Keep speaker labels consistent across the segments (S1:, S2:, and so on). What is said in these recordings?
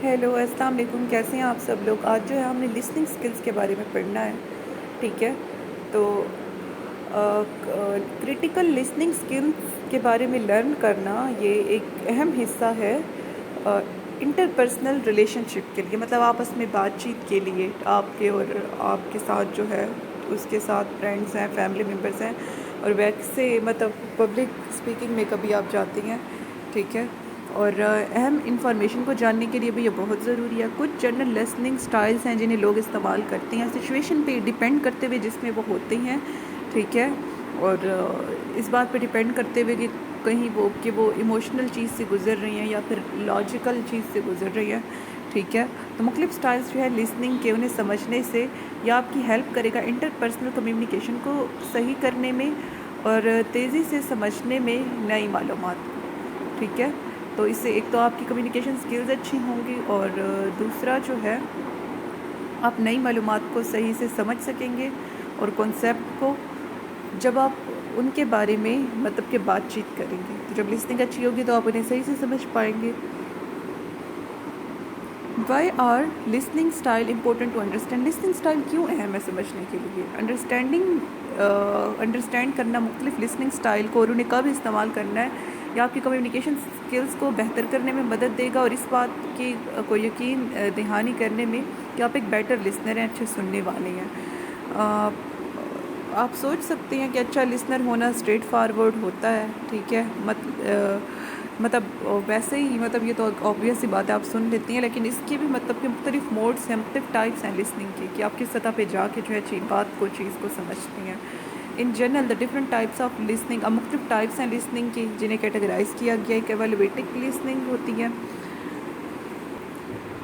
S1: Hello السلام علیکم، کیسے ہیں آپ سب لوگ؟ آج جو ہے ہم نے لسننگ سکلز کے بارے میں پڑھنا ہے، ٹھیک ہے؟ تو کریٹیکل لسننگ سکلز کے بارے میں لرن کرنا یہ ایک اہم حصہ ہے انٹر پرسنل ریلیشن شپ کے لیے، مطلب آپس میں بات چیت کے لیے، آپ کے اور آپ کے ساتھ جو ہے اس کے ساتھ فرینڈس ہیں، فیملی ممبرس ہیں، اور ویسے مطلب پبلک اسپیکنگ میں کبھی آپ جاتی ہیں، ٹھیک ہے؟ اور اہم انفارمیشن کو جاننے کے لیے بھی یہ بہت ضروری ہے۔ کچھ جنرل لسننگ سٹائلز ہیں جنہیں لوگ استعمال کرتے ہیں سچویشن پہ ڈیپینڈ کرتے ہوئے جس میں وہ ہوتے ہیں، ٹھیک ہے؟ اور اس بات پہ ڈیپینڈ کرتے ہوئے کہ کہیں وہ ایموشنل چیز سے گزر رہی ہیں یا پھر لاجیکل چیز سے گزر رہی ہیں، ٹھیک ہے؟ تو مختلف سٹائلز جو ہے لسننگ کے انہیں سمجھنے سے یا آپ کی ہیلپ کرے گا انٹر پرسنل کمیونیکیشن کو صحیح کرنے میں اور تیزی سے سمجھنے میں نئی معلومات، ٹھیک ہے؟ تو اس سے ایک تو آپ کی کمیونیکیشن سکلز اچھی ہوں گی، اور دوسرا جو ہے آپ نئی معلومات کو صحیح سے سمجھ سکیں گے، اور کانسیپٹ کو جب آپ ان کے بارے میں مطلب کہ بات چیت کریں گے تو جب لسننگ اچھی ہوگی تو آپ انہیں صحیح سے سمجھ پائیں گے۔ Why are listening style important to understand? Listening style کیوں اہم ہے سمجھنے کے لیے؟ انڈرسٹینڈ کرنا مختلف لسننگ اسٹائل کو اور انہیں کب استعمال کرنا ہے یا آپ کی کمیونیکیشن سکلز کو بہتر کرنے میں مدد دے گا، اور اس بات کی کو یقین دہانی کرنے میں کہ آپ ایک بیٹر لسنر ہیں، اچھے سننے والے ہیں۔ آپ سوچ سکتے ہیں کہ اچھا لسنر ہونا اسٹریٹ فارورڈ ہوتا ہے، ٹھیک ہے؟ مطلب ویسے ہی مطلب یہ تو آبویس سی بات ہے، آپ سن لیتی ہیں، لیکن اس کے بھی مطلب کہ مختلف موڈس ہیں، مختلف ٹائپس ہیں لسننگ کے، کہ آپ کس سطح پہ جا کے جو ہے چیز کو سمجھتی ہیں۔ In general the different types of listening, اب مختلف ٹائپس ہیں لسننگ کی جنہیں کیٹیگرائز کیا گیا۔ ایک ایویلویٹک لسننگ ہوتی ہے،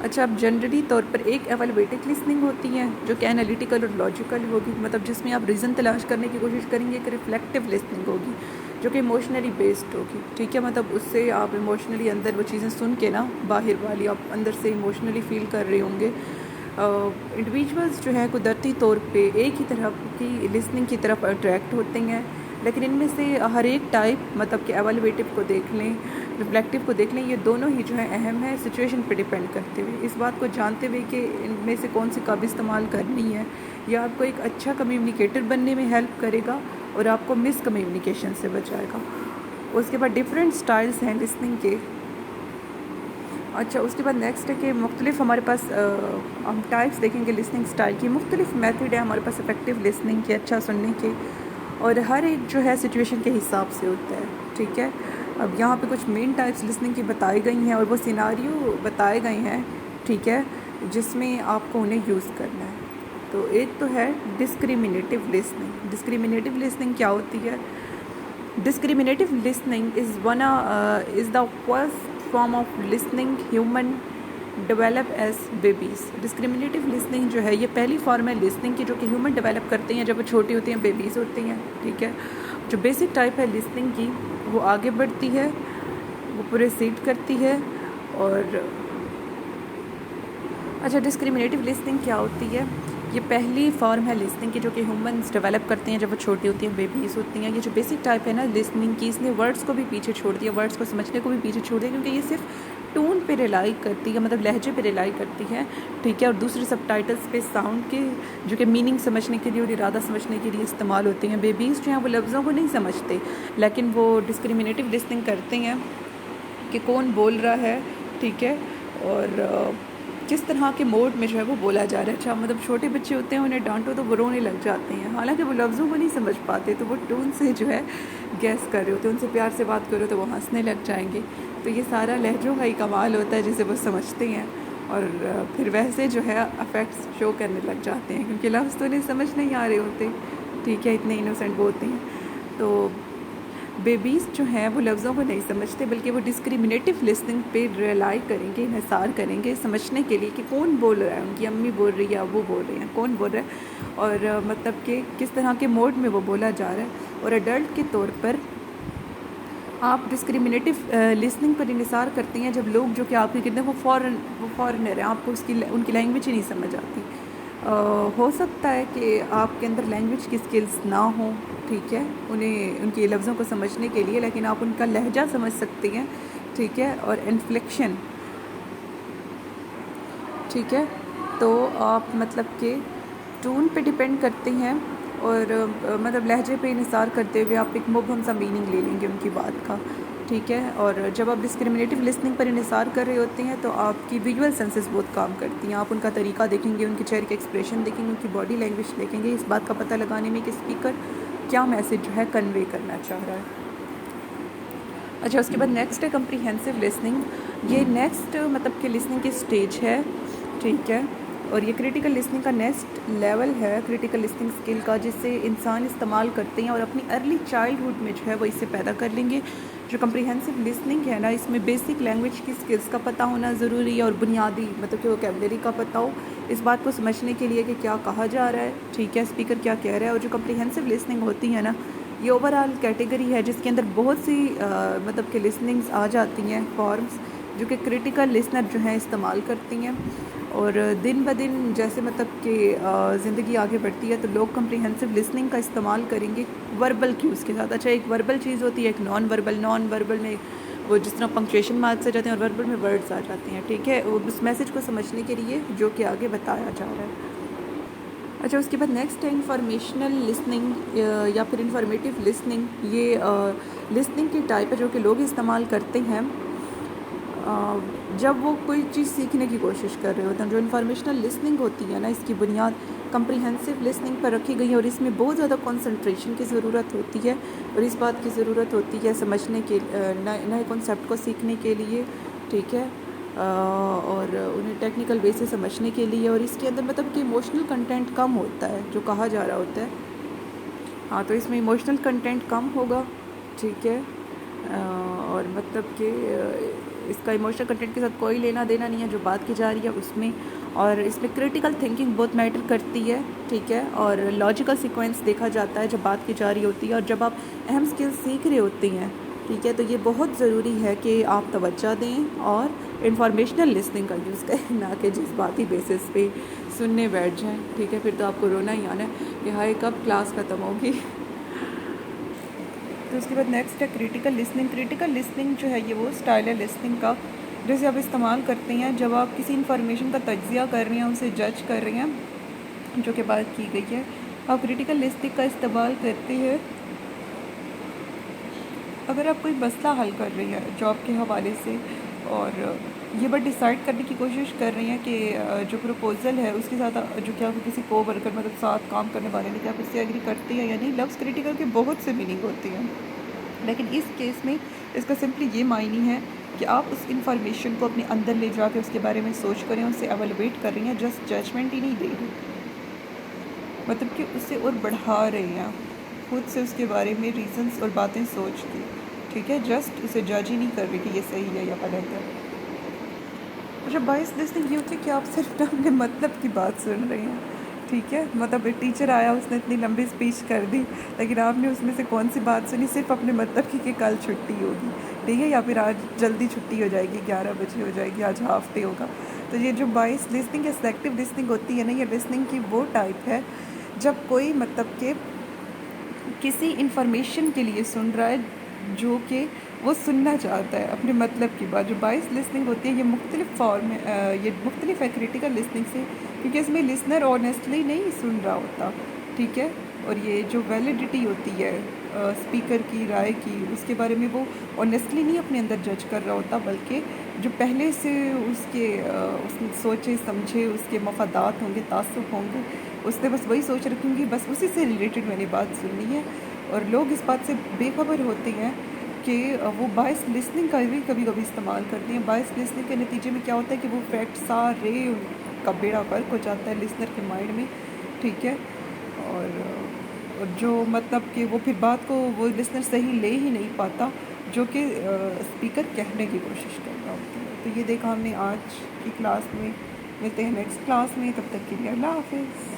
S1: اچھا اب جنرلی طور پر ایک ایویلویٹک لسننگ ہوتی ہے جو کہ انالیٹیکل اور لاجیکل ہوگی، مطلب جس میں آپ ریزن تلاش کرنے کی کوشش کریں گے۔ ایک ریفلیکٹیو لسننگ ہوگی جو کہ ایموشنلی بیسڈ ہوگی، ٹھیک ہے؟ مطلب اس سے آپ ایموشنلی اندر وہ چیزیں سن کے نا، باہر والی آپ اندر سے ایموشنلی فیل کر رہے ہوں گے۔ انڈیویجولز جو ہیں قدرتی طور پہ ایک ہی طرح کی لسننگ کی طرف اٹریکٹ ہوتے ہیں، لیکن ان میں سے ہر ایک ٹائپ مطلب کہ ایویلویٹو کو دیکھ لیں، ریفلیکٹیو کو دیکھ لیں، یہ دونوں ہی جو ہیں اہم ہے سچویشن پہ ڈیپینڈ کرتے ہوئے، اس بات کو جانتے ہوئے کہ ان میں سے کون سی کب استعمال کرنی ہے، یا آپ کو ایک اچھا کمیونیکیٹر بننے میں ہیلپ کرے گا اور آپ کو مس کمیونیکیشن سے بچائے گا۔ اس کے بعد ڈفرینٹ سٹائلز ہیں لسننگ کے۔ اچھا اس کے بعد نیکسٹ ہے کہ مختلف ہمارے پاس ہم ٹائپس دیکھیں گے لسننگ سٹائل کی، مختلف میتھڈ ہے ہمارے پاس افیکٹو لسننگ کے، اچھا سننے کے، اور ہر ایک جو ہے سچویشن کے حساب سے ہوتا ہے، ٹھیک ہے؟ اب یہاں پہ کچھ مین ٹائپس لسننگ کی بتائی گئی ہیں اور وہ سیناریو بتائے گئے ہیں، ٹھیک ہے، جس میں آپ کو انہیں یوز کرنا ہے۔ تو ایک تو ہے ڈسکریمنیٹیو لسننگ۔ ڈسکریمنیٹیو لسننگ کیا ہوتی ہے؟ Discriminative listening is the first form of listening human develop as babies. Discriminative listening جو ہے یہ پہلی فارم ہے لسننگ کی جو کہ ہیومن ڈیولپ کرتے ہیں جب وہ چھوٹی ہوتی ہیں، بیبیز ہوتی ہیں، ٹھیک ہے؟ جو بیسک ٹائپ ہے لسننگ کی وہ آگے بڑھتی ہے، وہ پروسیڈ کرتی ہے، اور اچھا ڈسکریمنیٹیو لسننگ کیا ہوتی ہے؟ یہ پہلی فارم ہے لسننگ کی جو کہ ہیومنز ڈیولپ کرتے ہیں جب وہ چھوٹی ہوتی ہیں، بیبیز ہوتی ہیں۔ یہ جو بیسک ٹائپ ہے نا لسننگ کی، اس نے ورڈز کو بھی پیچھے چھوڑ دیا، ورڈز کو سمجھنے کو بھی پیچھے چھوڑ دیا، کیونکہ یہ صرف ٹون پہ ریلائی کرتی ہے، مطلب لہجے پہ ریلائی کرتی ہے، ٹھیک ہے؟ اور دوسرے سب ٹائٹلز پہ ساؤنڈ کے جو کہ میننگ سمجھنے کے لیے اور ارادہ سمجھنے کے لیے استعمال ہوتے ہیں۔ بیبیز جو ہیں وہ لفظوں کو نہیں سمجھتے، لیکن وہ ڈسکریمنیٹیو لسننگ کرتے ہیں کہ کون بول رہا ہے، ٹھیک ہے؟ اور کس طرح کے موڈ میں جو ہے وہ بولا جا رہا ہے۔ اچھا مطلب چھوٹے بچے ہوتے ہیں، انہیں ڈانٹو تو وہ رونے لگ جاتے ہیں، حالانکہ وہ لفظوں کو نہیں سمجھ پاتے، تو وہ ٹون سے جو ہے گیس کر رہے ہوتے ہیں، ان سے پیار سے بات کرو تو وہ ہنسنے لگ جائیں گے۔ تو یہ سارا لہجوں کا ہی کمال ہوتا ہے جسے وہ سمجھتے ہیں، اور پھر ویسے جو ہے افیکٹس شو کرنے لگ جاتے ہیں، کیونکہ لفظ تو انہیں سمجھ نہیں آ رہے ہوتے، ٹھیک ہے؟ اتنے انوسینٹ وہ ہوتے ہیں۔ تو بیبیز جو ہیں وہ لفظوں کو نہیں سمجھتے، بلکہ وہ ڈسکریمنیٹیو لسننگ پہ ریلائی کریں گے، انحصار کریں گے سمجھنے کے لیے کہ کون بول رہا ہے، ان کی امی بول رہی ہے، ابو بول رہے ہیں، کون بول رہا ہے، اور مطلب کہ کس طرح کے موڈ میں وہ بولا جا رہا ہے۔ اور ایڈلٹ کے طور پر آپ ڈسکریمنیٹیو لسننگ پر انحصار کرتے ہیں جب لوگ جو کہ آپ کے کتنے وہ فارنر ہیں، آپ کو ان کی لینگویج ہی نہیں سمجھ آتی۔ ہو سکتا ہے کہ آپ کے اندر لینگویج کی سکلز نہ ہوں، ٹھیک ہے، ان کی لفظوں کو سمجھنے کے لیے، لیکن آپ ان کا لہجہ سمجھ سکتے ہیں، ٹھیک ہے؟ اور انفلیکشن ٹھیک ہے، تو آپ مطلب کہ ٹون پہ ڈپینڈ کرتے ہیں اور مطلب لہجے پہ انحصار کرتے ہوئے آپ ایک مبہم سا میننگ لے لیں گے ان کی بات کا، ٹھیک ہے. اور جب آپ ڈسکریمنیٹیو لسننگ پر انحصار کر رہے ہوتے ہیں تو آپ کی ویژول سینسز بہت کام کرتی ہیں. آپ ان کا طریقہ دیکھیں گے، ان کے چہرے کے ایکسپریشن دیکھیں گے، ان کی باڈی لینگویج دیکھیں گے، اس بات کا پتہ لگانے میں کہ اسپیکر کیا میسج جو ہے کنوے کرنا چاہ رہا ہے. اچھا، اس کے بعد نیکسٹ ہے کمپریہنسو لسننگ. یہ نیکسٹ مطلب کہ لسننگ کی اسٹیج ہے، ٹھیک ہے. اور یہ کریٹیکل لسننگ کا نیکسٹ لیول ہے، کریٹیکل لسننگ اسکل کا، جسے انسان استعمال کرتے ہیں اور اپنی ارلی چائلڈہڈ میں جو ہے وہ اسے پیدا کر لیں گے. جو کمپریہنسو لسننگ ہے نا، اس میں بیسک لینگویج کی اسکلس کا پتہ ہونا ضروری ہے اور بنیادی مطلب کہ ووکیبلری کا پتہ ہو اس بات کو سمجھنے کے لیے کہ کیا کہا جا رہا ہے، ٹھیک ہے، اسپیکر کیا کہہ رہا ہے. اور جو کمپریہنسو لسننگ ہوتی ہے نا، یہ اوور آل کیٹیگری ہے جس کے اندر بہت سی مطلب کہ لسننگز آ جاتی ہیں، فارمز، جو کہ کریٹیکل لسنر جو ہیں استعمال کرتی ہیں. اور دن بدن جیسے مطلب کہ زندگی آگے بڑھتی ہے تو لوگ کمپریہنسو لسننگ کا استعمال کریں گے وربل کیوز کے ساتھ. اچھا، ایک وربل چیز ہوتی ہے، ایک نان وربل میں وہ جس طرح پنکچویشن مارکس آ جاتے ہیں اور وربل میں ورڈز آ جاتے ہیں، ٹھیک ہے، وہ اس میسج کو سمجھنے کے لیے جو کہ آگے بتایا جا رہا ہے. اچھا، اس کے بعد نیکسٹ ہے انفارمیشنل لسننگ یا پھر انفارمیٹیو لسننگ. یہ لسننگ کی ٹائپ ہے جو کہ لوگ استعمال کرتے ہیں جب وہ کوئی چیز سیکھنے کی کوشش کر رہے ہوتے ہیں. جو انفارمیشنل لسننگ ہوتی ہے نا، اس کی بنیاد کمپریہنسو لسننگ پر رکھی گئی ہے اور اس میں بہت زیادہ کنسنٹریشن کی ضرورت ہوتی ہے اور اس بات کی ضرورت ہوتی ہے سمجھنے کے نئے کنسیپٹ کو سیکھنے کے لیے، ٹھیک ہے، اور انہیں ٹیکنیکل وے سے سمجھنے کے لیے. اور اس کے اندر مطلب کہ ایموشنل کنٹینٹ کم ہوتا ہے جو کہا جا رہا ہوتا ہے. ہاں، تو اس میں ایموشنل کنٹینٹ کم ہوگا، ٹھیک ہے، اور مطلب کہ اس کا ایموشنل کنٹینٹ کے ساتھ کوئی لینا دینا نہیں ہے جو بات کی جا رہی ہے اس میں. اور اس میں کریٹیکل تھنکنگ بہت میٹر کرتی ہے، ٹھیک ہے، اور لاجیکل سیکوینس دیکھا جاتا ہے جب بات کی جا رہی ہوتی ہے. اور جب آپ اہم اسکل سیکھ رہے ہوتے ہیں، ٹھیک ہے، تو یہ بہت ضروری ہے کہ آپ توجہ دیں اور انفارمیشنل لسننگ کا یوز کریں، نہ کہ جذباتی بیسس پہ سننے بیٹھ جائیں، ٹھیک ہے. پھر تو آپ کو رونا ہی آنا ہے کہ ہائے کب کلاس ختم ہوگی. تو اس کے بعد نیکسٹ ہے کریٹیکل لسننگ. کریٹیکل لسننگ جو ہے یہ وہ اسٹائل ہے لسننگ کا جیسے آپ استعمال کرتے ہیں جب آپ کسی انفارمیشن کا تجزیہ کر رہے ہیں، اسے جج کر رہے ہیں جو کہ بات کی گئی ہے. آپ کریٹیکل لسننگ کا استعمال کرتے ہیں اگر آپ کوئی مسئلہ حل کر رہی ہیں جاب کے حوالے سے اور یہ بات ڈیسائیڈ کرنے کی کوشش کر رہی ہیں کہ جو پروپوزل ہے اس کے ساتھ جو کیا کسی کو ورکر مطلب ساتھ کام کرنے والے نے کیا آپ اس سے ایگری کرتے ہیں یا نہیں. لفظ کریٹیکل کے بہت سے میننگ ہوتے ہیں، لیکن اس کیس میں اس کا سمپلی یہ معنی ہے کہ آپ اس انفارمیشن کو اپنے اندر لے جا کے اس کے بارے میں سوچ کریں، اسے ایویلویٹ کر رہی ہیں، جسٹ ججمنٹ ہی نہیں دے رہی، مطلب کہ اسے اور بڑھا رہے ہیں خود سے اس کے بارے میں ریزنس اور باتیں سوچ کے، ٹھیک ہے، جسٹ اسے جج ہی نہیں کر رہی کہ یہ صحیح ہے یا غلط ہے. جب بائس لسننگ یہ ہوتی ہے کہ آپ صرف اپنے مطلب کی بات سن رہے ہیں، ٹھیک ہے، مطلب ایک ٹیچر آیا اس نے اتنی لمبی اسپیچ کر دی لیکن آپ نے اس میں سے کون سی بات سنی، صرف اپنے مطلب کی کہ کل چھٹی ہوگی، ٹھیک ہے، یا پھر آج جلدی چھٹی ہو جائے گی، 11 بجے ہو جائے گی، آج ہاف ڈے ہوگا. تو یہ جو بائس لسننگ یا سلیکٹیو لسننگ ہوتی ہے نا، یہ لسننگ کی وہ ٹائپ ہے جب کوئی مطلب کہ کسی انفارمیشن کے لیے سن رہا ہے جو کہ وہ سننا چاہتا ہے اپنے مطلب کی بات. جو بائس لسننگ ہوتی ہے یہ مختلف فارم ہے، یہ مختلف ہے کریٹیکل لسننگ سے کیونکہ اس میں لسنر آنیسٹلی نہیں سن رہا ہوتا، ٹھیک ہے. اور یہ جو ویلیڈیٹی ہوتی ہے اسپیکر کی رائے کی، اس کے بارے میں وہ آنیسٹلی نہیں اپنے اندر جج کر رہا ہوتا، بلکہ جو پہلے سے اس نے سوچے سمجھے اس کے مفادات ہوں گے، تعصب ہوں گے، اس نے بس وہی سوچ رکھیں گی، بس اسی سے ریلیٹڈ میں نے بات سننی ہے. اور لوگ اس بات سے بے خبر ہوتے ہیں کہ وہ بائس لسننگ کا بھی کبھی کبھی استعمال کرتے ہیں. بائس لسننگ کے نتیجے میں کیا ہوتا ہے کہ وہ فیکٹ سارے ان کا بیڑا غرق ہو جاتا ہے لسنر کے مائنڈ میں، ٹھیک ہے. اور جو مطلب کہ وہ پھر بات کو وہ لسنر صحیح لے ہی نہیں پاتا جو کہ اسپیکر کہنے کی کوشش کر رہا ہوتا ہے. تو یہ دیکھا ہم نے آج کی کلاس میں. ملتے ہیں نیکسٹ کلاس میں، تب تک کے لیے اللہ حافظ.